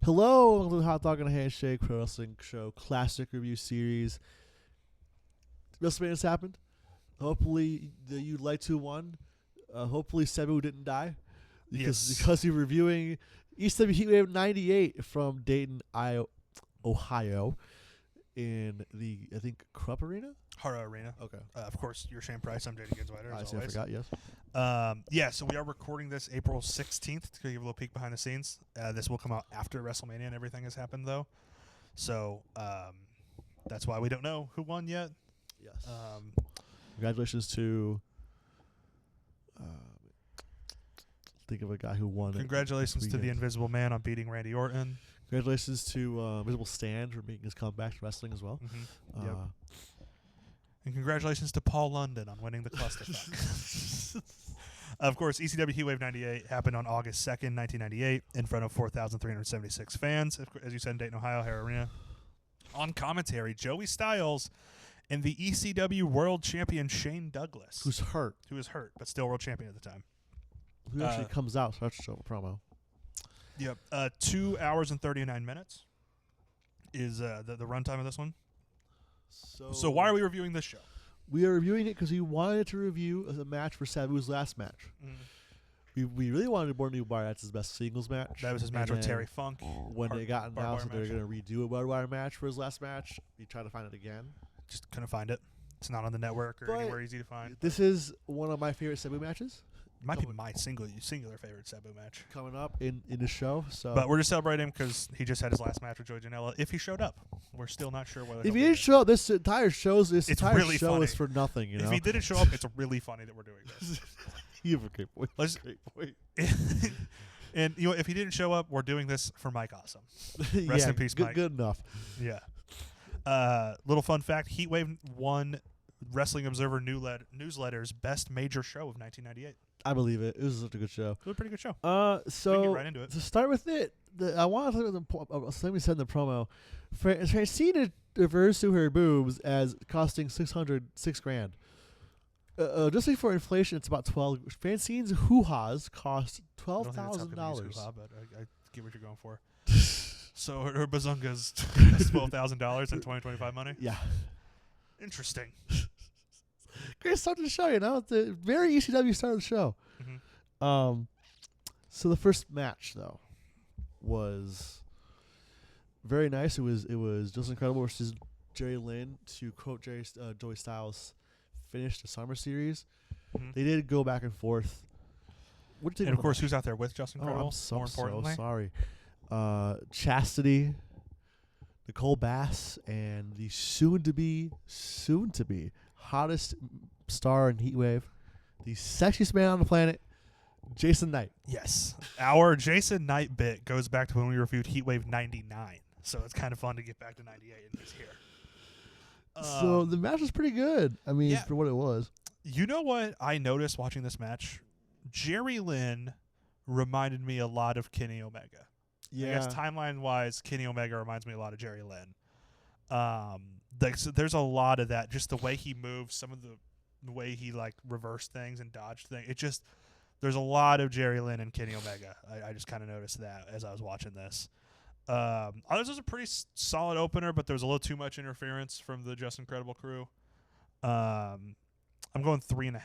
Hello, welcome to the Hot Dog and Handshake Pro Wrestling Show Classic Review Series. WrestleMania's happened. Hopefully, you'd like to won. Hopefully, Sabu didn't die. Because you're reviewing ECW Heat Wave 98 from Dayton, Ohio, in the, I think, Krupp Arena? Hara Arena. Okay. Of course, you're Shane Price. I'm Jayden Ginsweider, as always. I forgot, yes. So we are recording this April 16th to give a little peek behind the scenes. This will come out after WrestleMania and everything has happened, though. So that's why we don't know who won yet. Yes. Congratulations to... think of a guy who won. Congratulations to the Invisible Man on beating Randy Orton. Congratulations to Invisible Stan for making his comeback to wrestling as well. Mm-hmm. Yep. And congratulations to Paul London on winning the clusterfuck. Of course, ECW Heat Wave 98 happened on August 2nd, 1998, in front of 4,376 fans, as you said, in Dayton, Ohio, Hara Arena. On commentary, Joey Styles and the ECW World Champion Shane Douglas. Who's hurt. Who is hurt, but still World Champion at the time. Who actually comes out, so that's a promo. Yep. 2 hours and 39 minutes is the runtime of this one. So why are we reviewing this show? We are reviewing it because we wanted to review a match for Sabu's last match. We really wanted Born New Bar. That's his best singles match. That was his match with Terry Funk. When they got announced that they were going to redo a barbed wire match for his last match, we tried to find it again. Just couldn't find it. It's not on the network or anywhere easy to find. This is one of my favorite Sabu matches. It might be my singular favorite Sabu match. Coming up in the show. But we're just celebrating because he just had his last match with Joey Janela. If he showed up, we're still not sure whether if he didn't show up, this entire show is for nothing. If he didn't show up, it's really funny that we're doing this. You have a great point. Great point. And if he didn't show up, we're doing this for Mike Awesome. Rest in peace, Mike. Good enough. Yeah. Little fun fact: Heat Wave won Wrestling Observer Newsletter's best major show of 1998. I believe it. It was such a good show. It was a pretty good show. So we can get right into it. To start with it, I want to let me send the promo. Francine refers to her boobs as costing $600,000. Just like for inflation, it's about 12. Francine's hoo-has cost $12,000. But I get what you're going for. So her bazungas $12,000 in 2025 money. Yeah. Interesting. Great start to the show, It's a very ECW start of the show. Mm-hmm. So the first match, though, was very nice. It was just incredible versus Jerry Lynn, to quote Joey Styles, finished the Summer Series. Mm-hmm. They did go back and forth. And of course, who's out there with Justin Credible? I'm so importantly? Sorry. Chastity, Nicole Bass, and the soon to be hottest star in Heat Wave, the sexiest man on the planet, Jason Knight. Yes. Our Jason Knight bit goes back to when we reviewed Heat Wave 99. So it's kind of fun to get back to 98 and he's here. So the match was pretty good. I mean, for what it was. You know what I noticed watching this match? Jerry Lynn reminded me a lot of Kenny Omega. Yeah. I guess timeline-wise, Kenny Omega reminds me a lot of Jerry Lynn. So there's a lot of that. Just the way he moves, some of the way he reversed things and dodged things. There's a lot of Jerry Lynn and Kenny Omega. I just kind of noticed that as I was watching this. This was a pretty solid opener, but there was a little too much interference from the Justin Credible crew. I'm going 3.5.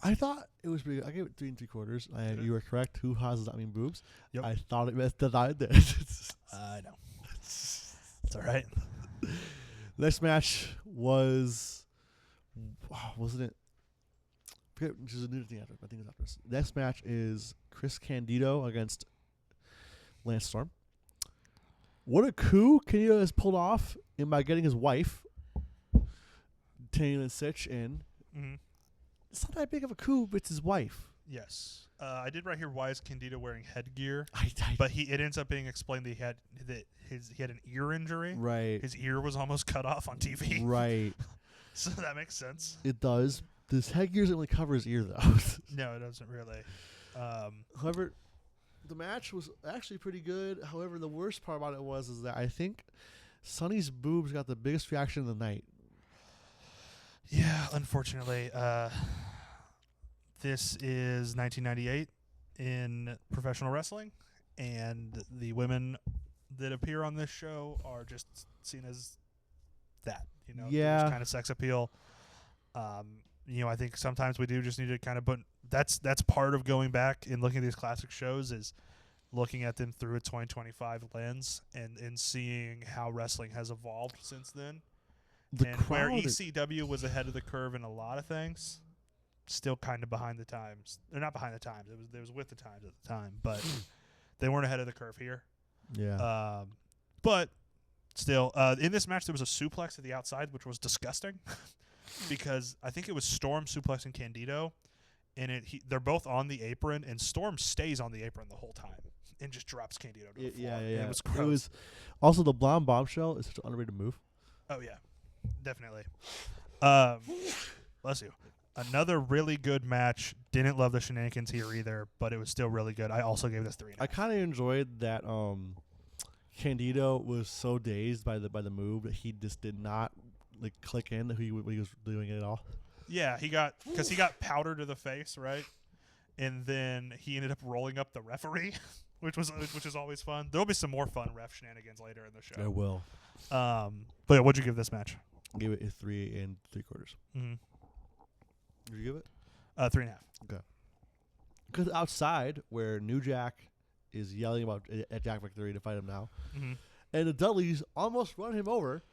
I thought it was pretty good. I gave it 3 3/4. You were correct. Who has that mean boobs? Yep. I thought it meant that I did. I know. It's all right. Next match was, wasn't it? Which is a new thing after. I think it's after this. Next match is Chris Candido against Lance Storm. What a coup Candido has pulled off by getting his wife, Taylor Sitch, in. Mm-hmm. It's not that big of a coup, but it's his wife. Yes. I did right here, why is Candido wearing headgear? But it ends up being explained that he had an ear injury. Right. His ear was almost cut off on TV. Right. So that makes sense. It does. This headgear doesn't really cover his ear, though. No, it doesn't really. However, the match was actually pretty good. However, the worst part about it is that I think Sonny's boobs got the biggest reaction of the night. Yeah, unfortunately. This is 1998 in professional wrestling, and the women that appear on this show are just seen as that, Yeah. kind of sex appeal. I think sometimes we do just need to kind of put that's part of going back and looking at these classic shows is looking at them through a 2025 lens and seeing how wrestling has evolved since then. Where ECW was ahead of the curve in a lot of things, still kind of behind the times. They're not behind the times. It was with the times at the time, but they weren't ahead of the curve here. Yeah. But still, in this match, there was a suplex at the outside, which was disgusting because I think it was Storm suplexing Candido, and they're both on the apron, and Storm stays on the apron the whole time and just drops Candido to the floor. Yeah. It was gross. It was also the blonde bombshell is such an underrated move. Oh, yeah. Definitely. Bless you. Another really good match. Didn't love the shenanigans here either, but it was still really good. I also gave this 3.5. I kind of enjoyed that Candido was so dazed by the move that he just did not click in that he was doing it at all. Yeah, he got powder to the face, right? And then he ended up rolling up the referee, which is always fun. There'll be some more fun ref shenanigans later in the show. There will. But yeah, what'd you give this match? I gave it a 3 3/4. Mm-hmm. Did you give it? 3.5. Okay. Because outside, where New Jack is yelling at Jack Victory to fight him now, and the Dudleys almost run him over,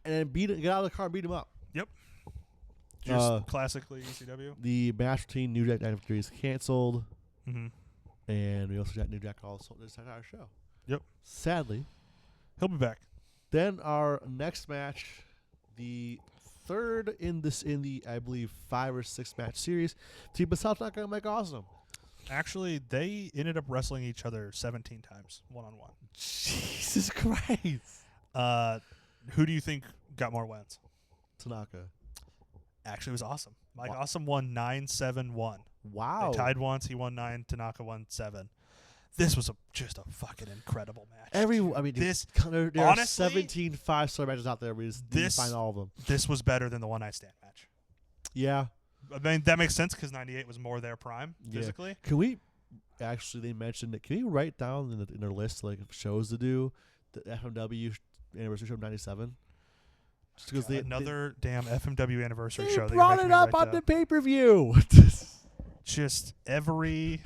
and then get out of the car and beat him up. Yep. Just classically ECW. The match between New Jack and Jack Victory is canceled, and we also got New Jack also this entire show. Yep. Sadly, he'll be back. Then our next match, the third in the I believe 5 or 6 match series, between Masato Tanaka and Mike Awesome. Actually, they ended up wrestling each other 17 times, 1-on-1. Jesus Christ. Who do you think got more wins? Tanaka. Actually, it was Awesome. Mike Awesome won 9-7-1. Wow. They tied once. He won 9. Tanaka won 7. This was just a fucking incredible match. There are 17 5-star matches out there. We just need to find all of them. This was better than the One Night Stand match. Yeah. I mean, that makes sense because 98 was more their prime physically. Can we actually? They mentioned it. Can we write down in their list of shows to do the FMW anniversary show of 97? Just because another damn FMW anniversary show. They brought it up on the pay-per-view. Just every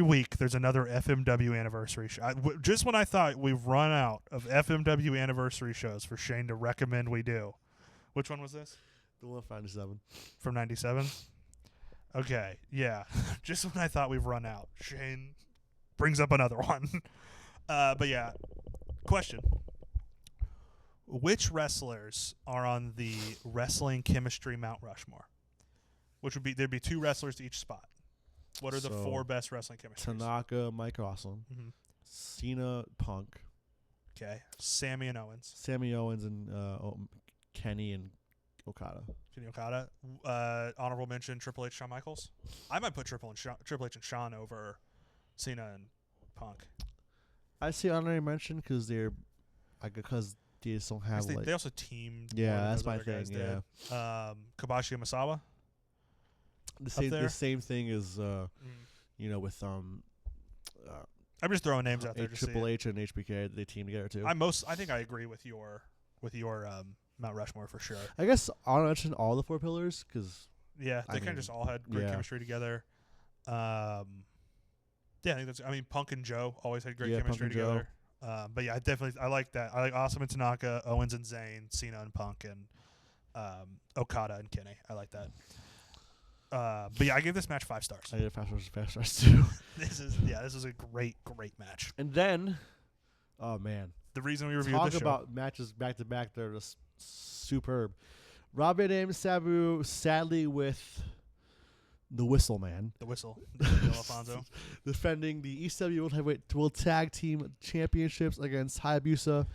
week there's another FMW anniversary show. Just when I thought we've run out of FMW anniversary shows for Shane to recommend we do. Which one was this? The one from 97. From 97? Okay, yeah. Just when I thought we've run out, Shane brings up another one. But yeah, question. Which wrestlers are on the wrestling chemistry Mount Rushmore? Which would be, there'd be 2 wrestlers to each spot. What are the 4 best wrestling chemistries? Tanaka, Mike Awesome, Cena, Punk. Okay. Sammy and Owens. Sammy Owens and Kenny and Okada. Kenny Okada. Honorable mention, Triple H, Shawn Michaels. I might put Triple H and Shawn over Cena and Punk. I say honorary mention because they just don't have they also teamed. Yeah, that's my thing. Yeah. Kobashi and Masawa. The same thing as with I'm just throwing names out there. Triple H and HBK, they team together too. I think I agree with your Mount Rushmore for sure. I guess I'll mention all the 4 pillars because they kind of just all had great chemistry together. I think Punk and Joe always had great chemistry together. But yeah, I like that. I like Awesome and Tanaka, Owens and Zayn, Cena and Punk, and Okada and Kenny. I like that. But yeah, I gave this match 5 stars. I gave 5 stars too. This is a great match. And then, oh man, the reason we reviewed this show. Talk about matches back to back. They're just superb. Dam Sabu, sadly with the Whistle Man. The Whistle. Alfonso. Defending the ECW World Heavyweight World Tag Team Championships against Hayabusa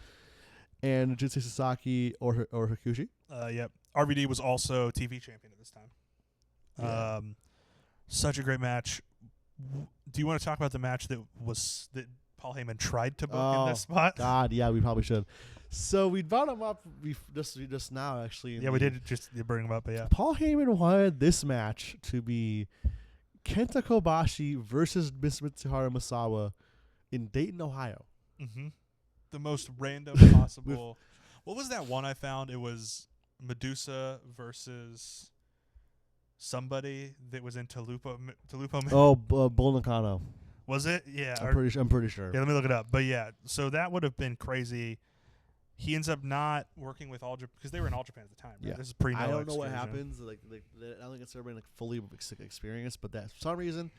and Jinsei Shinzaki or Hakushi. Yep. RVD was also TV champion at this time. Yeah. Such a great match. Do you want to talk about the match that Paul Heyman tried to book in this spot? God, yeah, we probably should. So we brought him up just now, actually. Yeah, we did just bring him up, but yeah. Paul Heyman wanted this match to be Kenta Kobashi versus Mitsuharu Misawa in Dayton, Ohio. Mm-hmm. The most random possible. What was that one I found? It was Medusa versus somebody that was in Tolupa. Oh, Bull Nakano. Was it? Yeah. I'm pretty sure. Yeah, let me look it up. But yeah, so that would have been crazy. He ends up not working with All Japan because they were in All Japan at the time. Right? Yeah. This is pre. I don't know what happens. Like I don't think it's ever been fully experienced, but that for some reason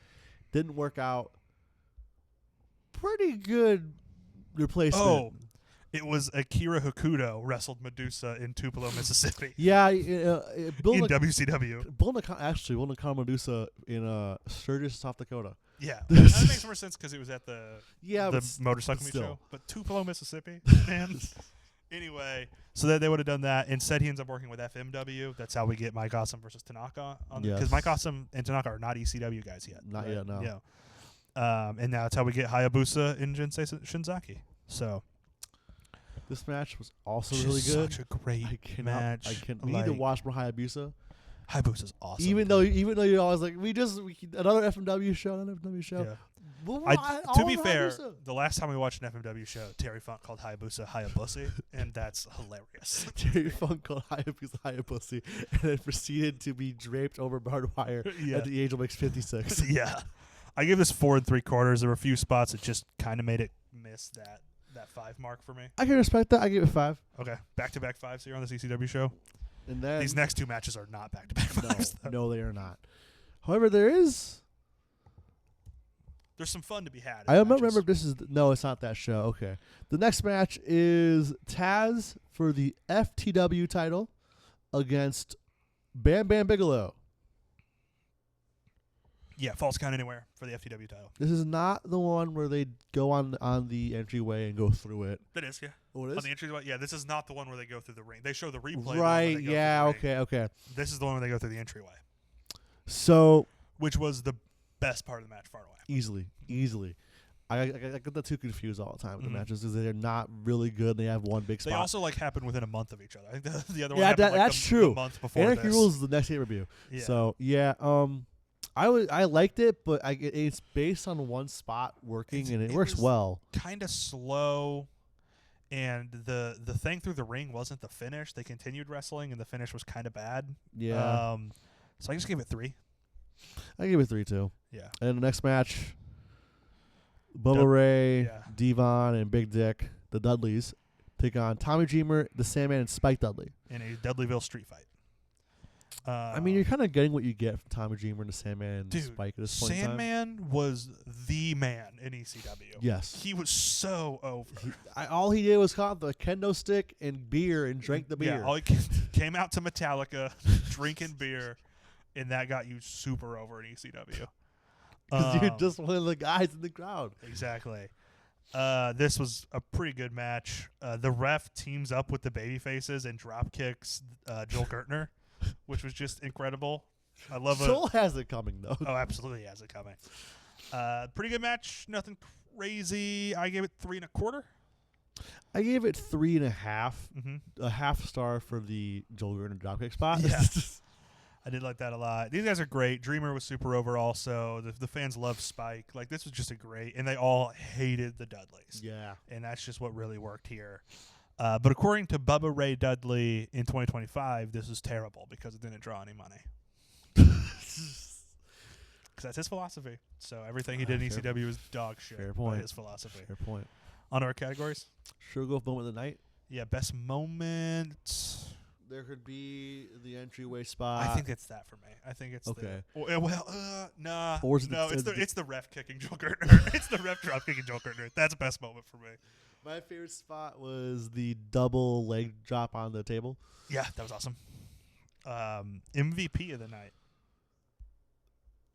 didn't work out. Pretty good replacement. Oh, it was Akira Hakuto wrestled Medusa in Tupelo, Mississippi. Yeah, In WCW. Bull Nakano Medusa in Sturgis, South Dakota. Yeah, that makes more sense because it was at the motorcycle meet show. But Tupelo, Mississippi, man. Anyway, so that they would have done that. Instead, he ends up working with FMW. That's how we get Mike Awesome versus Tanaka. Because Mike Awesome and Tanaka are not ECW guys yet. Not yet, no. Yeah. And now that's how we get Hayabusa and Jinsei Shinzaki. So this match was also really good. Such a great match. We need to watch more Hayabusa. Hayabusa's awesome. Even though you're always like, another FMW show. Yeah. Well, to be fair, the last time we watched an FMW show, Terry Funk called Hayabusa Hayabusa, and that's hilarious. Terry Funk called Hayabusa Hayabusa, and then proceeded to be draped over barbed wire at the age of like 56. Yeah. I give this 4 3/4. There were a few spots that just kind of made it miss that 5 mark for me. I can respect that. I give it 5. Okay. Back-to-back 5s here on the ECW show. And then these next 2 matches are not back-to-back 5s. No, they are not. However, there's some fun to be had. I don't remember if this is no, it's not that show. Okay. The next match is Taz for the FTW title against Bam Bam Bigelow. Yeah, Falls Count Anywhere for the FTW title. This is not the one where they go on the entryway and go through it. That is, yeah. Oh, it is? On the entryway? Yeah, this is not the one where they go through the ring. They show the replay. Right, yeah, okay. This is the one where they go through the entryway. So, which was the best part of the match far away. Easily. I get the two confused all the time with the matches because they're not really good. They have one big spot. They also happen within a month of each other. I think the other one happened that's true. The month before Anarchy this. Rules is the next pay-per-view. Yeah. So, yeah, I liked it, but it's based on one spot working, and it works well. Kind of slow, and the thing through the ring wasn't the finish. They continued wrestling, and the finish was kind of bad. Yeah. So I just gave it 3. I give it 3 too. Yeah. And the next match, Bubba Ray, Devon, and Big Dick, the Dudleys, take on Tommy Dreamer, the Sandman, and Spike Dudley in a Dudleyville street fight. I mean, you're kind of getting what you get from Tommy Dreamer and the Sandman and Spike at this point in time. Sandman was the man in ECW. Yes. He was so over. All he did was caught the kendo stick and beer and drank the beer. Yeah, all he came out to Metallica, drinking beer, and that got you super over in ECW. Because you're just one of the guys in the crowd. Exactly. This was a pretty good match. The ref teams up with the babyfaces and drop kicks Joel Gertner, which was just incredible. I love it. Joel has it coming, though. Oh, absolutely has it coming. Pretty good match. Nothing crazy. I gave it 3 1/4. I gave it 3.5. Mm-hmm. A half star for the Joel Gertner dropkick spot. Yeah. I did like that a lot. These guys are great. Dreamer was super over also. The fans loved Spike. Like, this was just a great, and they all hated the Dudleys. Yeah. And that's just what really worked here. But according to Bubba Ray Dudley in 2025, this is terrible because it didn't draw any money. Because that's his philosophy. So everything he did in ECW was dog shit. Fair point. His philosophy. Fair point. On our categories? Sugar moment of the night. Yeah, best moment. There could be the entryway spot. I think it's that for me. I think it's okay. Nah. Or is it it's the ref kicking Joel Gertner. It's the ref drop kicking Joel Gertner. That's the best moment for me. My favorite spot was the double leg drop on the table. Yeah, that was awesome. MVP of the night.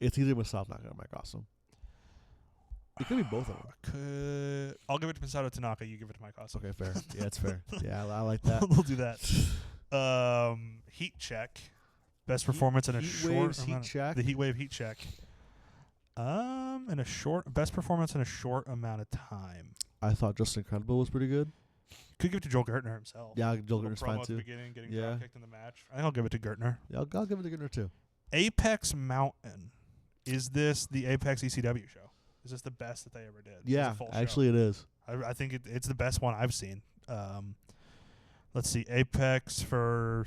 It's either Masato Tanaka or Mike Awesome. It could be both of them. I'll give it to Masato Tanaka. You give it to Mike Awesome. Okay, fair. Yeah, it's fair. Yeah, I like that. We'll do that. Heat check. Best performance in a short heat check. The Heat Wave heat check. Best performance in a short amount of time. I thought Just Incredible was pretty good. Could give it to Joel Gertner himself. Yeah, Joel Gertner's fine at too. The beginning, getting drop kicked in the match. I think I'll give it to Gertner. Yeah, I'll give it to Gertner too. Apex Mountain. Is this the Apex ECW show? Is this the best that they ever did? Yeah, As a full show? actually, it is. I think it's the best one I've seen. Let's see, Apex for.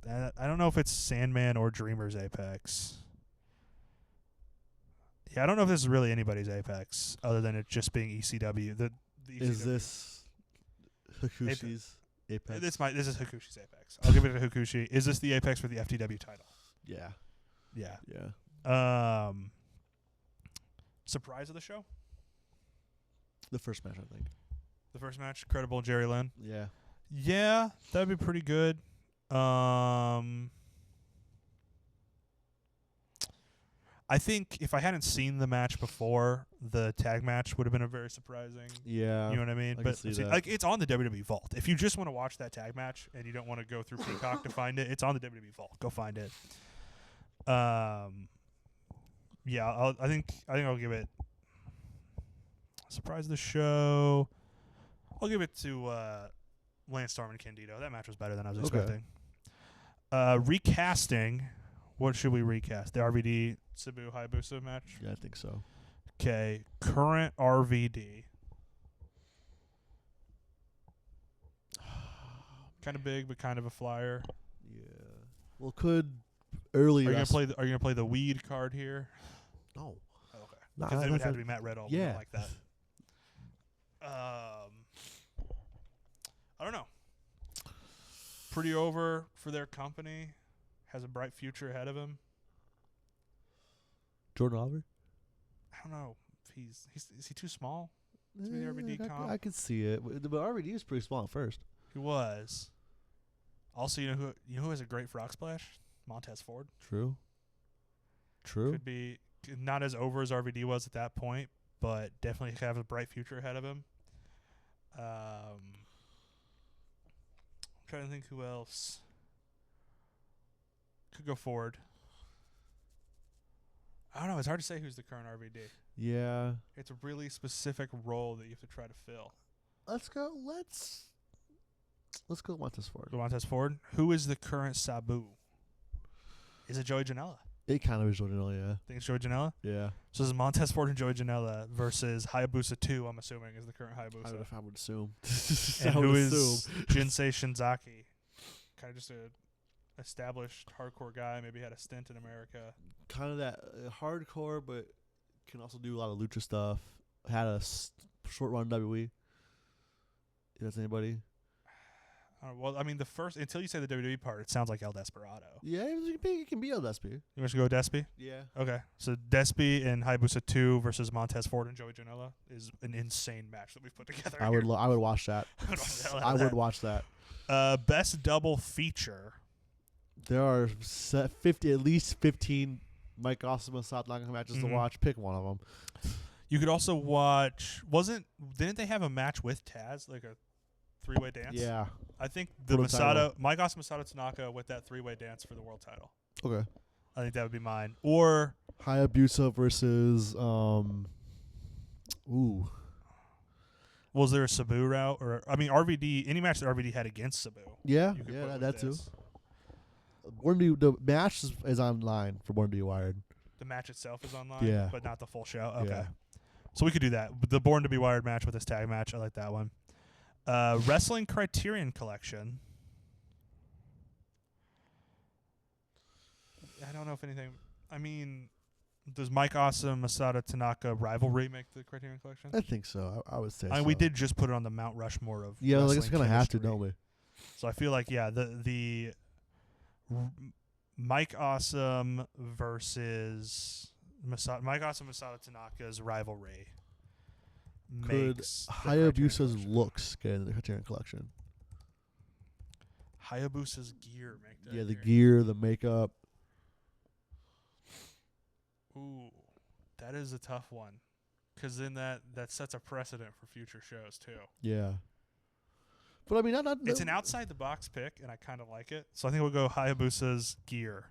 I don't know if it's Sandman or Dreamer's Apex. Yeah, I don't know if this is really anybody's Apex other than it just being ECW. The ECW. Is this Hakushi's Apex? This is Hakushi's Apex. I'll give it to Hakushi. Is this the Apex for the FTW title? Yeah. Yeah. Yeah. Surprise of the show? The first match, I think. The first match, Credible Jerry Lynn. Yeah. Yeah, that'd be pretty good. I think if I hadn't seen the match before, the tag match would have been a very surprising. Yeah. You know what I mean? I But can see that. like it's on the WWE Vault. If you just want to watch that tag match and you don't want to go through Peacock to find it, it's on the WWE Vault. Go find it. Yeah, I think I'll give it surprise of the show. I'll give it to Lance Storm and Candido. That match was better than I was expecting. Recasting. What should we recast? The RVD Sabu Hayabusa match? Yeah, I think so. Okay. Current RVD. Kind of big, but kind of a flyer. Yeah. Well, could early. Are you gonna play the weed card here? No. Oh, okay. Nah, Because it would have to be Matt Riddle. Yeah. Like that. I don't know. Pretty over for their company. Has a bright future ahead of him. Jordan Oliver? I don't know if is he too small to be the RVD comp? I could see it, but RVD is pretty small at first. He was. Also, you know who has a great frog splash? Montez Ford. True. Could be not as over as RVD was at that point, but definitely have a bright future ahead of him. I'm trying to think who else could go forward. I don't know. It's hard to say who's the current RVD. Yeah. It's a really specific role that you have to try to fill. Let's go Montez Ford. Montez Ford. Who is the current Sabu? Is it Joey Janela? It kind of is Jordan, yeah. Think it's Joey Janela? Yeah. So this is Montez Ford and Joey Janela versus Hayabusa 2, I'm assuming, is the current Hayabusa. I would assume. And who is Jinsei Shinzaki? Kind of just a established hardcore guy, maybe had a stint in America. Kind of that hardcore, but can also do a lot of lucha stuff. Had a short run in WWE. If that's anybody. Well, I mean, until you say the WWE part, it sounds like El Desperado. Yeah, it can be El Despy. You want to go with Despy? Yeah. Okay. So Despy and Hayabusa 2 versus Montez Ford and Joey Janela is an insane match that we've put together. I would watch that. I would watch that. Best double feature. There are at least 15 Mike Awesome and Masato Tanaka matches to watch. Pick one of them. You could also watch. Didn't they have a match with Taz, like a three-way dance? Yeah. I think the Mike Awesome Masato Tanaka with that three-way dance for the world title. Okay. I think that would be mine. Or Hayabusa versus was there a Sabu route? Or I mean RVD, any match that RVD had against Sabu. Yeah, you could yeah, put that with too. this. The match is online for Born to Be Wired. The match itself is online, Yeah. but not the full show. Okay. Yeah. So we could do that. The Born to Be Wired match with this tag match. I like that one. Wrestling Criterion Collection. I don't know if anything. I mean, does Mike Awesome, Masato Tanaka rivalry make the Criterion Collection? I think so. I would say so. We did just put it on the Mount Rushmore of Yeah, like it's wrestling going to have to, chemistry. don't we? So I feel like, the Mike Awesome versus Mike Awesome Masato Tanaka's rivalry Could makes the Criterion Hayabusa's Collection. looks get in the Criterion Collection? Hayabusa's gear make that. Yeah, the here. gear, the makeup. Ooh, that is a tough one, because then that sets a precedent for future shows too. Yeah. But I mean, It's an outside the box pick, and I kind of like it. So I think we'll go Hayabusa's gear.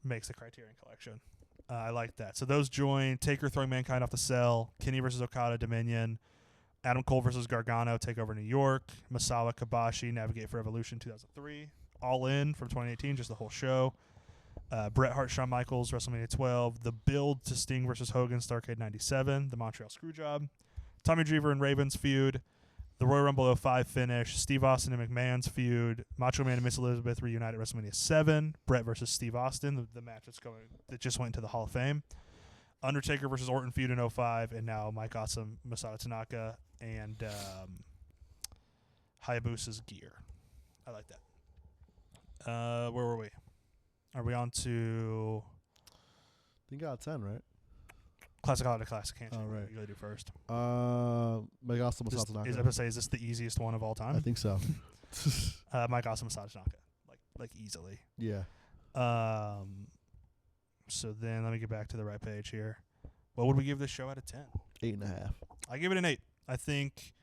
Makes the Criterion Collection. I like that. So those join Taker throwing Mankind off the cell, Kenny versus Okada Dominion, Adam Cole versus Gargano take over New York, Masawa Kabashi Navigate for Evolution 2003, All In from 2018, just the whole show. Bret Hart, Shawn Michaels, WrestleMania 12. The build to Sting versus Hogan, Starrcade 97. The Montreal Screwjob. Tommy Dreamer and Ravens feud. The Royal Rumble 05 finish. Steve Austin and McMahon's feud. Macho Man and Miss Elizabeth reunited at WrestleMania 7. Bret versus Steve Austin, the match that just went into the Hall of Fame. Undertaker versus Orton feud in 05. And now Mike Awesome, Masato Tanaka, and Hayabusa's gear. I like that. Where were we? Are we on to I think out of 10, right? Classic Holiday Classic Handshake? Oh, right. You gotta do first. Mike Awesome, Masato Tanaka. I was gonna say, is this the easiest one of all time? I think so. Mike Awesome, Masato Tanaka, like easily. Yeah. So then let me get back to the right page here. What would we give this show out of 10? 8.5. I give it an 8. I think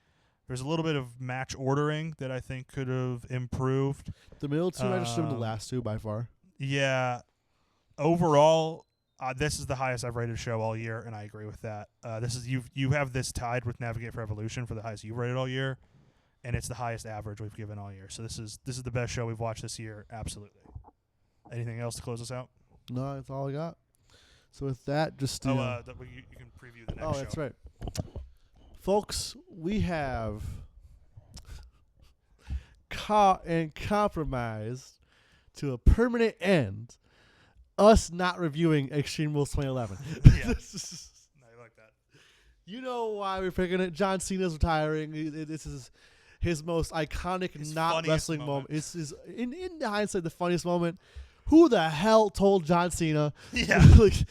there's a little bit of match ordering that I think could have improved. The middle two matches should have been the last two by far. Yeah. Overall, this is the highest I've rated a show all year, and I agree with that. This is you have this tied with Navigate for Evolution for the highest you've rated all year, and it's the highest average we've given all year. So this is the best show we've watched this year, absolutely. Anything else to close us out? No, that's all I got. So with that, just you can preview the next show. Oh, that's right. Folks, we have caught and compromised to a permanent end us not reviewing Extreme Rules 2011. Yeah. I like that. You know why we're picking it? John Cena's retiring. This is his most iconic His not wrestling moment. It's in hindsight the funniest moment. Who the hell told John Cena? Yeah.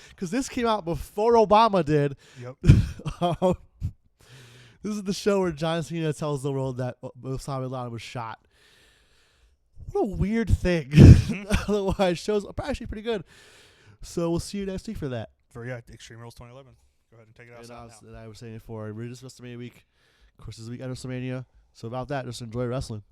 Because this came out before Obama did. Yep. This is the show where John Cena tells the world that Osama bin Laden was shot. What a weird thing. Otherwise, shows are actually pretty good. So we'll see you next week for that. Extreme Rules 2011. Go ahead and take it outside now. And I was saying it for WrestleMania week. Of course, this week at WrestleMania. So about that, just enjoy wrestling.